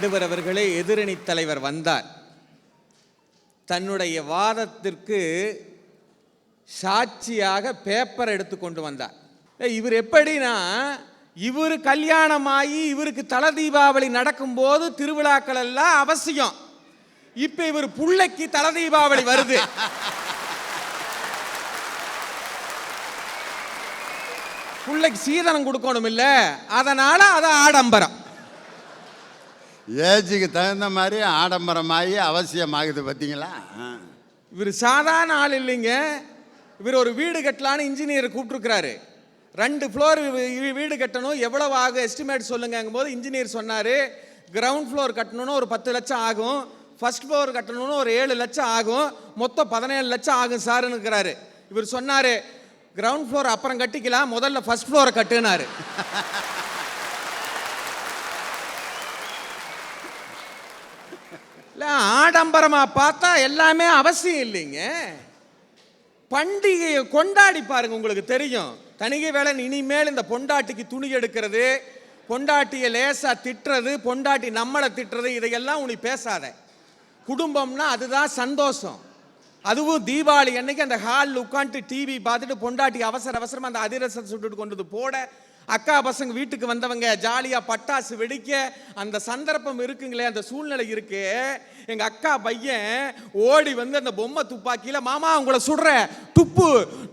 நடுவர் அவர்களே, எதிரணி தலைவர் வந்தார். தன்னுடைய வாதத்திற்கு சாட்சியாக பேப்பர் எடுத்து கொண்டு வந்தார். இவர் எப்படின்னா, இவர் கல்யாணமாகி இவருக்கு தல தீபாவளி நடக்கும்போது திருவிழாக்கள் எல்லாம் அவசியம். இப்ப இவர் புள்ளைக்கு தல தீபாவளி வருது. புள்ளைக்கு சீதனம் கொடுக்கணும் இல்ல, அதனால அது ஆடம்பரம். ஏஜுக்கு தகுந்த மாதிரி ஆடம்பரமாகி அவசியமாகுது. பார்த்தீங்களா? இவர் சாதாரண ஆள் இல்லைங்க. இவர் ஒரு வீடு கட்டலான்னு இன்ஜினியர் கூப்பிட்டுருக்கிறாரு. 2 ஃப்ளோர் வீடு கட்டணும், எவ்வளவு ஆகும் எஸ்டிமேட் சொல்லுங்கும் போது இன்ஜினியர் சொன்னார், கிரவுண்ட் ஃப்ளோர் கட்டணும்னு ஒரு 10 லட்சம் ஆகும், ஃபர்ஸ்ட் ஃப்ளோர் கட்டணும்னு ஒரு 7 லட்சம் ஆகும், மொத்தம் 17 லட்சம் ஆகும் சார்னு இருக்கிறாரு. இவர் சொன்னார், கிரவுண்ட் ஃப்ளோர் அப்புறம் கட்டிக்கலாம், முதல்ல ஃபர்ஸ்ட் ஃப்ளோரை கட்டுனாரு. ஆடம்பரமா பார்த்தா எல்லாமே அவசியம் இல்லைங்க. பண்டிகையை கொண்டாடி பாருங்க, உங்களுக்கு தெரியும். தணிகை வேளன் இனிமேல் இந்த பொண்டாட்டிக்கு துணி எடுக்கிறது, பொண்டாட்டியை லேசா திட்டுறது, பொண்டாட்டி நம்மளை திட்டுறது, இதையெல்லாம் உனக்கு பேசாத. குடும்பம்னா அதுதான் சந்தோஷம். அதுவும் தீபாவளி அன்னைக்கு அந்த ஹாலில் உட்காந்துட்டு டிவி பார்த்துட்டு பொண்டாட்டி அவசர அவசரமாக அந்த அதிரசம் சுட்டுட்டு கொண்டு போட, அக்கா பசங்க வீட்டுக்கு வந்தவங்க ஜாலியாக பட்டாசு வெடிக்க, அந்த சந்தர்ப்பம் இருக்குங்களே, அந்த சூழ்நிலை இருக்கு. எங்கள் அக்கா பையன் ஓடி வந்து அந்த பொம்மை துப்பாக்கியில், மாமா உங்களை சுடுற, துப்பு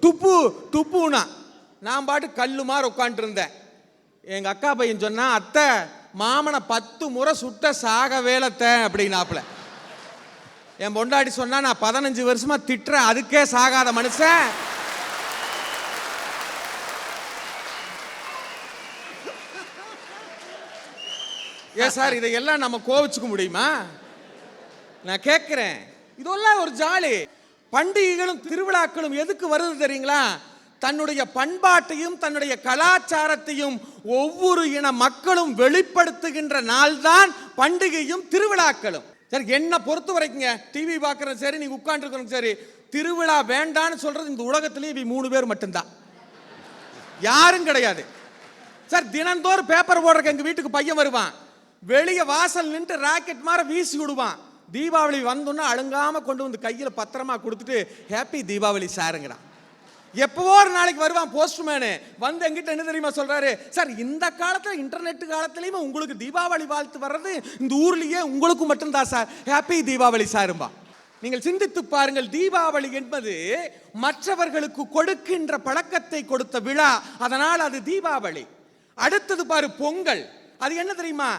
துப்பு துப்புனா, நான் பாட்டு கல்லு மாதிரி உட்காந்துட்டு இருந்தேன். எங்கள் அக்கா பையன் சொன்னா, அத்தை மாமனை 10 முறை சுட்ட சாக வேலத்தை அப்படின்னாப்புல. என் பொண்டாட்டி சொன்னா, நான் 15 வருஷமா திட்டுறேன், அதுக்கே சாகாத மனுஷன். ஏன் சார் இதையெல்லாம் நம்ம கோவிச்சுக்க முடியுமா? நான் கேட்கிறேன். இதெல்லாம் ஒரு ஜாலி. பண்டிகைகளும் திருவிழாக்களும் எதுக்கு வருது தெரியுங்களா? தன்னுடைய பண்பாட்டையும் தன்னுடைய கலாச்சாரத்தையும் ஒவ்வொரு இன மக்களும் வெளிப்படுத்துகின்ற நாள் தான் பண்டிகையும் திருவிழாக்களும். சரி, என்ன பொறுத்த வரைக்குங்க, டிவி பார்க்கறது சரி, நீங்க உட்காந்துருக்கிறது சரி, திருவிழா வேண்டான்னு சொல்றது இந்த உலகத்திலேயே 3 பேர் மட்டும்தான், யாரும் கிடையாது. சார், தினந்தோறும் பேப்பர் போடுறதுக்கு எங்க வீட்டுக்கு பையன் வருவான், வெளியே வாசல் நின்று ராக்கெட் மாதிரி வீசி விடுவான். தீபாவளி வந்தோன்னா அழுங்காம கொண்டு வந்து கையில் பத்திரமா கொடுத்துட்டு ஹாப்பி தீபாவளி சாருங்கிறான். எப்பவோ ஒரு நாளைக்கு வருவான் போஸ்ட்மேனு வந்து எங்கிட்ட என்ன தெரியுமா சொல்றாரு, சார் இந்த காலத்துல இன்டர்நெட் காலத்திலயுமே உங்களுக்கு தீபாவளி வாழ்த்து வர்றது இந்த ஊர்லயே உங்களுக்கு மட்டும்தான் சார், ஹாப்பி தீபாவளி சாரும்பா. நீங்கள் சிந்தித்து பாருங்கள், தீபாவளி என்பது மற்றவர்களுக்கு கொடுக்கின்ற பழக்கத்தை கொடுத்த விழா, அதனால் அது தீபாவளி. அடுத்தது பாரு பொங்கல். அது என்ன தெரியுமா?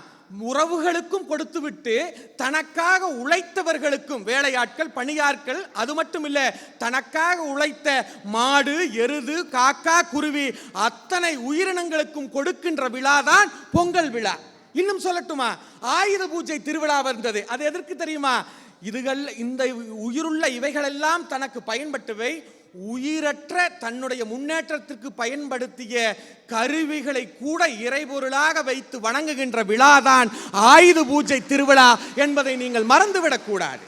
உறவுகளுக்கும் கொடுத்து விட்டு தனக்காக உழைத்தவர்களுக்கும், வேலையாட்கள் பணியாட்கள், அது மட்டும் இல்ல தனக்காக உழைத்த மாடு எருது காக்கா குருவி அத்தனை உயிரினங்களுக்கும் கொடுக்கின்ற விழா தான் பொங்கல் விழா. இன்னும் சொல்லட்டுமா, ஆயுத பூஜை திருவிழா வந்தது. அது எதற்கு தெரியுமா? இதுகள் இந்த உயிருள்ள இவைகளெல்லாம் தனக்கு பயன்பட்டவை, உயிரற்ற தன்னுடைய முன்னேற்றத்திற்கு பயன்படுத்திய கருவிகளை கூட இறைபொருளாக வைத்து வணங்குகின்ற விழாதான் ஆயுத பூஜை திருவிழா என்பதை நீங்கள் மறந்துவிடக் கூடாது.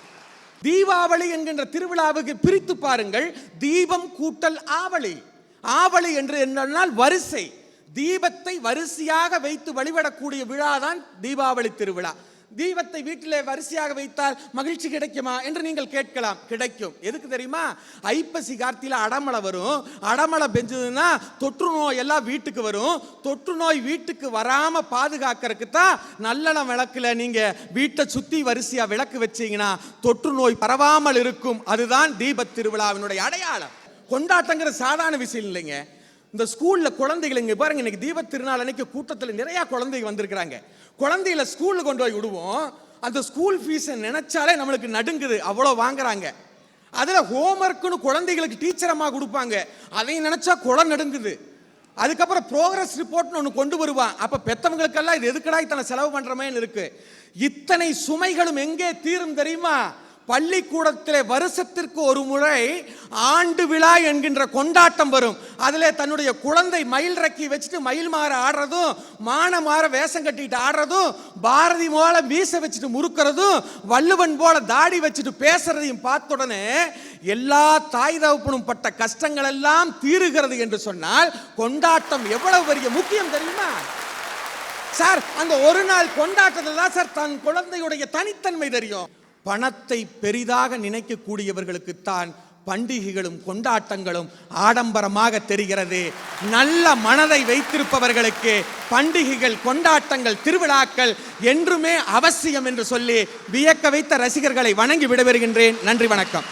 தீபாவளி என்கின்ற திருவிழாவுக்கு பிரித்து பாருங்கள். தீபம் கூட்டல் ஆவளி. ஆவளி என்று என்னால் வரிசை, தீபத்தை வரிசையாக வைத்து வழிபடக்கூடிய விழாதான் தீபாவளி திருவிழா. தீபத்தை வீட்டிலே வரிசையாக வைத்தால் மகிழ்ச்சி கிடைக்குமா என்று நீங்கள் கேட்கலாம். கிடைக்கும். எதுக்கு தெரியுமா? ஐப்பசி கார்த்தியில அடமழை வரும். அடமழை பெஞ்சதுன்னா தொற்று நோய் எல்லாம் வீட்டுக்கு வரும். தொற்று நோய் வீட்டுக்கு வராம பாதுகாக்கிறதுக்கு தான் நல்லெண்ணெய் விளக்குல நீங்க வீட்டை சுத்தி வரிசையா விளக்கு வச்சீங்கன்னா தொற்று நோய் பரவாமல் இருக்கும். அதுதான் தீப திருவிழாவினுடைய அடையாளம். கொண்டாட்டங்கிற சாதாரண விஷயம் இல்லைங்க. இந்த ஸ்கூல்ல குழந்தைகள் இங்க பாருங்க, இன்னைக்கு தீப திருநாள் அன்னைக்கு கூட்டத்தில் நிறைய குழந்தைங்க வந்திருக்கிறாங்க. குழந்தைகளை ஸ்கூல்ல கொண்டு போய் விடுவோம். அந்த ஸ்கூல் ஃபீஸ் நினைச்சாலே நம்மளுக்கு நடுங்குது, அவ்வளோ வாங்குறாங்க. அதுல ஹோம்ஒர்க்னு குழந்தைகளுக்கு டீச்சரமா கொடுப்பாங்க, அதையும் நினைச்சா குளம் நடுங்குது. அதுக்கப்புறம் ப்ரோக்ரஸ் ரிப்போர்ட்னு ஒன்று கொண்டு வருவான். அப்ப பெத்தவங்களுக்கெல்லாம் இது எதுக்கடா இத்தனை செலவு பண்றமேன்னு இருக்கு. இத்தனை சுமைகளும் எங்கே தீரும் தெரியுமா? பள்ளிக்கூடத்திலே வருஷத்திற்கு ஒரு முறை ஆண்டு விழா என்கின்ற கொண்டாட்டம் வரும். அதிலே தன்னுடைய குழந்தை மயில் ரெக்கி வச்சுட்டு மயில் மாற ஆடுறதும், மான மாற வேஷம் கட்டிட்டு ஆடுறதும், பாரதி போல வீச வச்சுட்டு முறுக்கிறதும், வள்ளுவன் போல தாடி வச்சுட்டு பேசுறதையும் பார்த்த உடனே எல்லா தாய் தகப்பனும் பட்ட கஷ்டங்கள் எல்லாம் தீருகிறது என்று சொன்னால் கொண்டாட்டம் எவ்வளவு பெரிய முக்கியம் தெரியுமா? சார் அந்த ஒரு நாள் கொண்டாட்டத்தில் தான் சார் தன் குழந்தையுடைய தனித்தன்மை தெரியும். பணத்தை பெரிதாக நினைக்கக்கூடியவர்களுக்கு தான் பண்டிகைகளும் கொண்டாட்டங்களும் ஆடம்பரமாக தெரிகிறது. நல்ல மனதை வைத்திருப்பவர்களுக்கு பண்டிகைகள், கொண்டாட்டங்கள், திருவிழாக்கள் என்றுமே அவசியம் என்று சொல்லி வியக்க வைத்த ரசிகர்களை வணங்கி விடைபெறுகின்றேன். நன்றி, வணக்கம்.